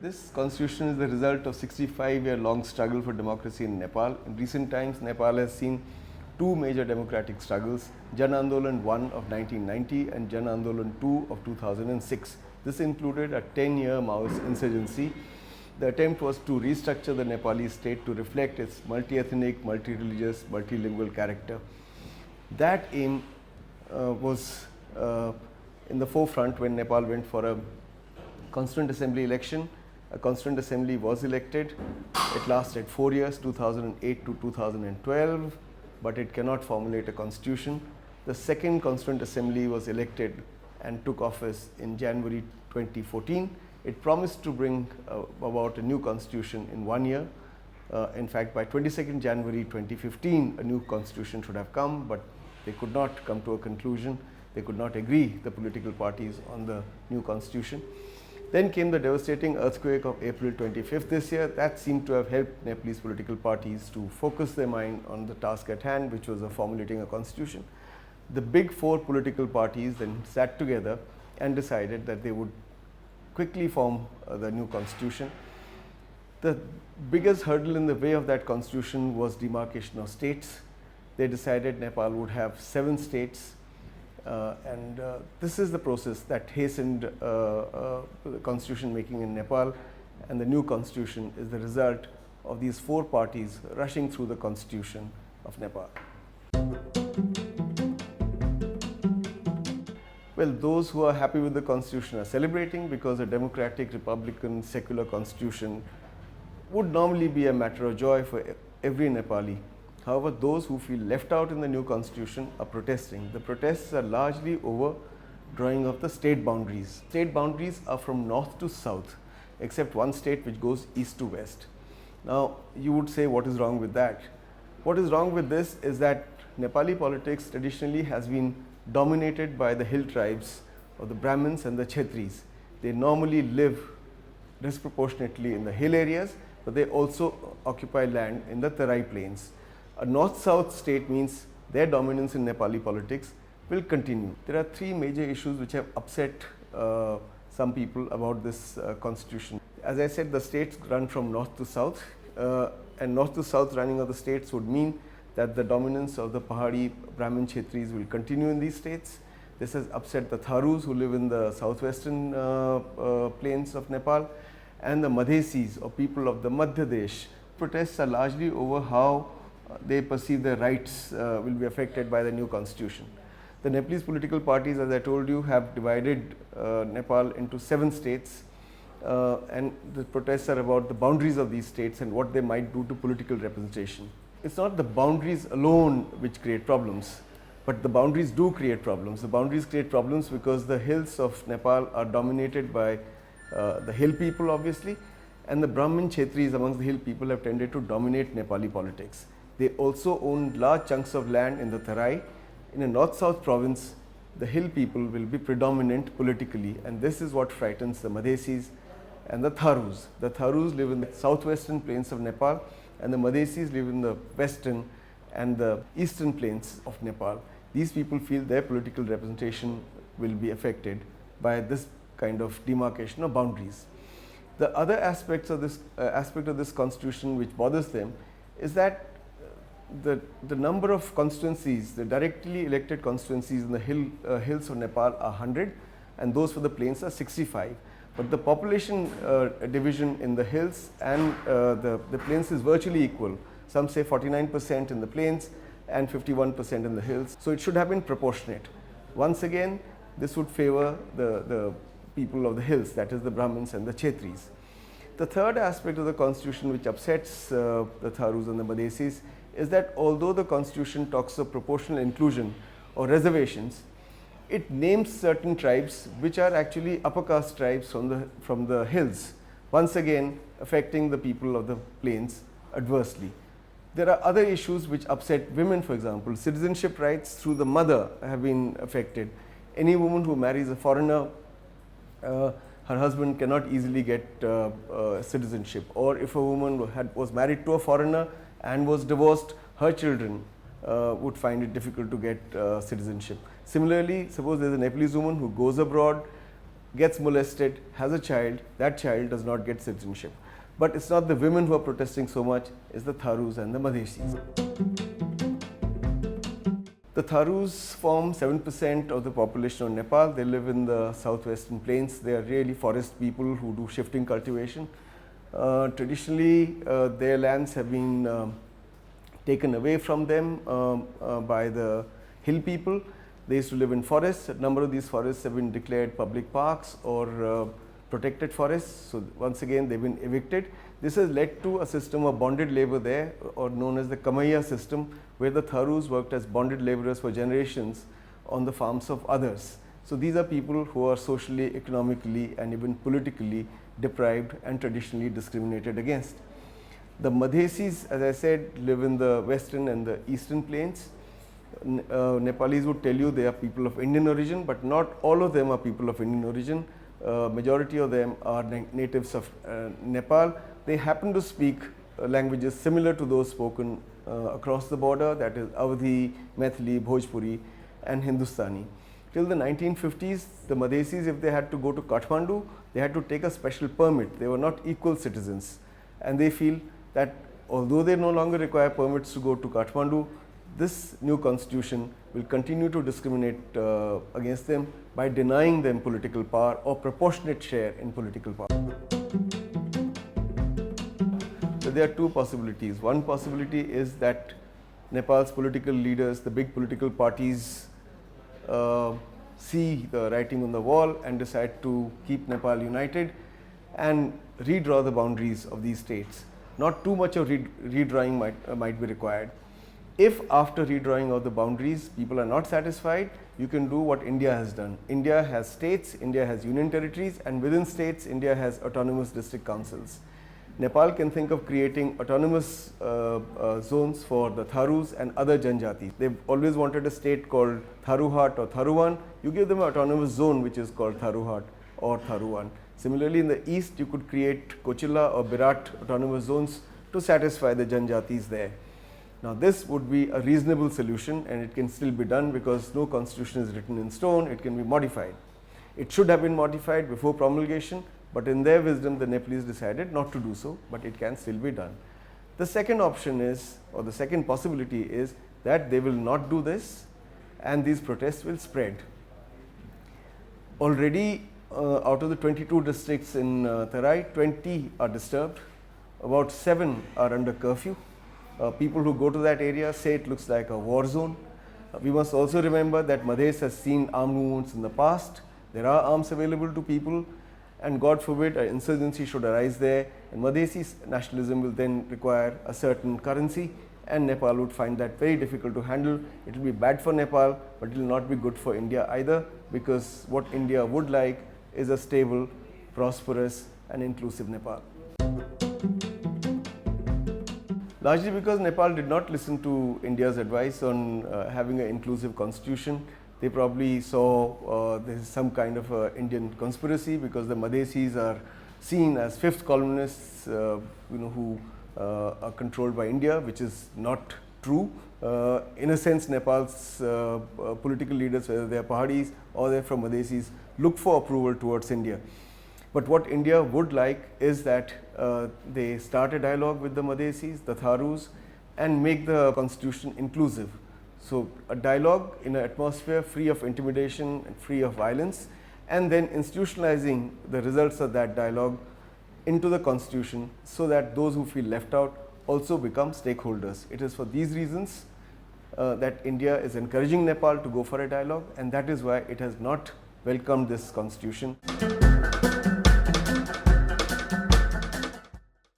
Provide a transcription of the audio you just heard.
This constitution is the result of 65-year long struggle for democracy in Nepal. In recent times, Nepal has seen two major democratic struggles, Jan Andolan 1 of 1990 and Jan Andolan 2 of 2006. This included a 10-year Maoist insurgency. The attempt was to restructure the Nepalese state to reflect its multi-ethnic, multi-religious, multilingual character. That aim was in the forefront when Nepal went for a Constituent Assembly election. A Constituent Assembly was elected. It lasted 4 years, 2008 to 2012, but it cannot formulate a constitution. The second Constituent Assembly was elected and took office in January 2014. It promised to bring about a new constitution in 1 year. In fact, by 22nd January 2015, a new constitution should have come, but they could not come to a conclusion. They could not agree, the political parties, on the new constitution. Then came the devastating earthquake of April 25th this year. That seemed to have helped Nepalese political parties to focus their mind on the task at hand, which was formulating a constitution. The big four political parties then sat together and decided that they would quickly form the new constitution. The biggest hurdle in the way of that constitution was demarcation of states. They decided Nepal would have 7 states. This is the process that hastened the constitution making in Nepal, and the new constitution is the result of these 4 parties rushing through the constitution of Nepal. Well, those who are happy with the constitution are celebrating, because a democratic, republican, secular constitution would normally be a matter of joy for every Nepali. However, those who feel left out in the new constitution are protesting. The protests are largely over drawing of the state boundaries. State boundaries are from north to south, except one state which goes east to west. Now, you would say, what is wrong with that? What is wrong with this is that Nepali politics traditionally has been dominated by the hill tribes of the Brahmins and the Kshetris. They normally live disproportionately in the hill areas, but they also occupy land in the Terai plains. A north-south state means their dominance in Nepali politics will continue. There are 3 major issues which have upset some people about this constitution. As I said, the states run from north to south, and north to south running of the states would mean that the dominance of the Pahari Brahmin Kshetris will continue in these states. This has upset the Tharus, who live in the southwestern plains of Nepal, and the Madhesis, or people of the Madhya Desh. Protests are largely over how they perceive their rights will be affected by the new constitution. The Nepalese political parties, as I told you, have divided Nepal into 7 states, and the protests are about the boundaries of these states and what they might do to political representation. It's not the boundaries alone which create problems, but the boundaries do create problems. The boundaries create problems because the hills of Nepal are dominated by the hill people, obviously, and the Brahmin Kshetris amongst the hill people have tended to dominate Nepali politics. They also own large chunks of land in the Terai. In a north-south province, the hill people will be predominant politically, and this is what frightens the Madhesis and the Tharus. The Tharus live in the southwestern plains of Nepal, and the Madhesis live in the western and the eastern plains of Nepal. These people feel their political representation will be affected by this kind of demarcation of boundaries. The other aspect of this constitution which bothers them is that the number of constituencies, the directly elected constituencies in the hills of Nepal are 100, and those for the plains are 65. But the population division in the hills and the plains is virtually equal. Some say 49% in the plains and 51% in the hills. So it should have been proportionate. Once again, this would favor the people of the hills, that is the Brahmins and the Kshetris. The third aspect of the constitution which upsets the Tharus and the Madhesis is that although the constitution talks of proportional inclusion or reservations, it names certain tribes which are actually upper caste tribes from the hills, once again affecting the people of the plains adversely. There are other issues which upset women, for example. Citizenship rights through the mother have been affected. Any woman who marries a foreigner, her husband cannot easily get citizenship, or if a woman was married to a foreigner and was divorced, her children would find it difficult to get citizenship. Similarly, suppose there is a Nepalese woman who goes abroad gets molested, has a child, that child does not get citizenship. But it's not the women who are protesting so much, it's the Tharus and the Madhesis. The Tharus form 7% of the population of Nepal. They live in the southwestern plains. They are really forest people who do shifting cultivation. Traditionally, their lands have been taken away from them by the hill people. They used to live in forests. A number of these forests have been declared public parks or protected forests. So once again, they've been evicted. This has led to a system of bonded labor there, or known as the Kamaiya system, where the Tharus worked as bonded laborers for generations on the farms of others. So these are people who are socially, economically, and even politically deprived and traditionally discriminated against. The Madhesis, as I said, live in the western and the eastern plains. Nepalese would tell you they are people of Indian origin, but not all of them are people of Indian origin. Majority of them are natives of Nepal. They happen to speak languages similar to those spoken across the border, that is Awadhi, Maithili, Bhojpuri and Hindustani. Till the 1950s, the Madhesis, if they had to go to Kathmandu, they had to take a special permit. They were not equal citizens, and they feel that although they no longer require permits to go to Kathmandu, this new constitution will continue to discriminate against them by denying them political power or proportionate share in political power. So there are two possibilities. One possibility is that Nepal's political leaders, the big political parties, see the writing on the wall and decide to keep Nepal united and redraw the boundaries of these states. Not too much of redrawing might be required. If after redrawing of the boundaries people are not satisfied, you can do what India has done. India has states, India has union territories, and within states India has autonomous district councils. Nepal can think of creating autonomous zones for the Tharus and other Janjatis. They've always wanted a state called Tharuhat or Tharuwan. You give them an autonomous zone which is called Tharuhat or Tharuwan. Similarly, in the east you could create Kochilla or Bharat autonomous zones to satisfy the Janjatis there. Now this would be a reasonable solution, and it can still be done because no constitution is written in stone. It can be modified. It should have been modified before promulgation, but in their wisdom the Nepalese decided not to do so, but it can still be done. The second option is, or the second possibility is, that they will not do this and these protests will spread. Already out of the 22 districts in Tarai, 20 are disturbed, about 7 are under curfew. People who go to that area say it looks like a war zone. We must also remember that Madhes has seen armed movements in the past. There are arms available to people, and God forbid an insurgency should arise there, and Madhesi nationalism will then require a certain currency, and Nepal would find that very difficult to handle. It will be bad for Nepal, but it will not be good for India either, because what India would like is a stable, prosperous and inclusive Nepal. Largely because Nepal did not listen to India's advice on having an inclusive constitution. They probably saw there is some kind of Indian conspiracy, because the Madhesis are seen as fifth colonists who are controlled by India, which is not true. In a sense, Nepal's political leaders, whether they are Pahadis or they are from Madhesis, look for approval towards India. But what India would like is that they start a dialogue with the Madhesis, the Tharus, and make the constitution inclusive. So a dialogue in an atmosphere free of intimidation and free of violence, and then institutionalizing the results of that dialogue into the constitution, so that those who feel left out also become stakeholders. It is for these reasons that India is encouraging Nepal to go for a dialogue, and that is why it has not welcomed this constitution.